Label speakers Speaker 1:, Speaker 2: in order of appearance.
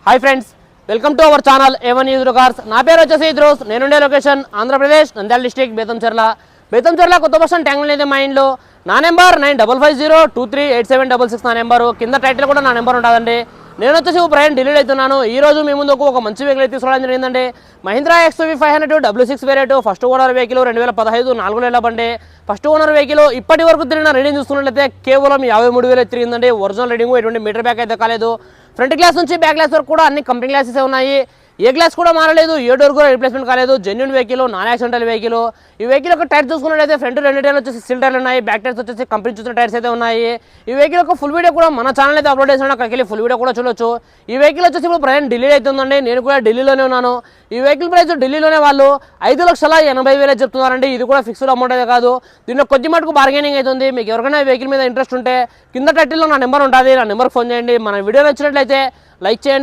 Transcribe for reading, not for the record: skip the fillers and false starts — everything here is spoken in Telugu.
Speaker 1: Hi friends, welcome to our channel A1 news cars. నా పేరు వచ్చేసి ఇద్రోస్. నేనుండే లొకేషన్ ఆంధ్రప్రదేశ్ నంద్యాల డిస్ట్రిక్ట్ బేతంచెర్ల కొత్త బస్ స్టాండ్ ట్యాంగ్ అయితే మా ఇంట్లో. నా నెంబర్ 9550238766 నా నెంబరు. కింద టైటిల్ కూడా నా నెంబర్ ఉంటుందండి. నేను వచ్చేసి ప్రయాణం ఢిల్లీలో అవుతున్నాను. ఈ రోజు మీ ముందుకు ఒక మంచి వెహికల్ తీసుకోవడం జరిగిందండి. Mahindra XUV 500 W6 variate first owner vehicle 2015 4 నెలల బండి. ఫస్ట్ ఓనర్ వెహికల్ ఇప్పటి వరకు తిరిగిన రీడింగ్ చూసుకున్నట్లయితే కేవలం 53,000 తిరిగిందండి. ఒరిజినల్ రీడింగ్ ఎటువంటి మీటర్ బ్యాక్ అయితే కాలేదు. ఫ్రంట్ గ్లాస్ నుంచి బ్యాక్ గ్లాస్ వరకు కూడా అన్ని కంపెనీ గ్లాసెస్ ఉన్నాయి. ఏ గ్లాస్ కూడా మారలేదు, ఏ డోర్ కూడా రిప్లేస్మెంట్ కాలేదు. Genuine vehicle, non accidental vehicle. ఈ వెహికల్ యొక్క టైర్ చూసుకున్నట్లయితే ఫ్రంట్ 2 టైర్లు వచ్చేసి స్టీల్ టైర్లు ఉన్నాయి. బ్యాక్ టైర్స్ వచ్చేసి కంపెనీ చూసిన టైర్స్ అయితే ఉన్నాయి. ఈ వెహికల్ యొక్క ఫుల్ వీడియో కూడా మన ఛానల్ అయితే అప్లోడ్ చేసాను, అక్కడికి వెళ్ళి ఫుల్ వీడియో కూడా చూడొచ్చు. ఈ వెహికల్ వచ్చేసి ఇప్పుడు ప్రయాణం ఢిల్లీలో అవుతుందండి. నేను కూడా ఢిల్లీలోనే ఉన్నాను. ఈ వెహికల్ ప్రైస్ ఢిల్లీలోనే వాళ్ళు 5,80,000 చెప్తున్నారండి. ఇది కూడా ఫిక్స్డ్ అమౌంట్ అయితే కాదు, దీనిలో కొద్ది మటుకు బార్గెనింగ్ అవుతుంది. మీకు ఎవరికైనా ఈ వెహికల్ మీద ఇంట్రెస్ట్ ఉంటే కింద టైటిల్లో నా నెంబర్ ఉంటుంది, నా నెంబర్కి ఫోన్ చేయండి. మన వీడియో నచ్చినట్లయితే లైక్ చేయండి.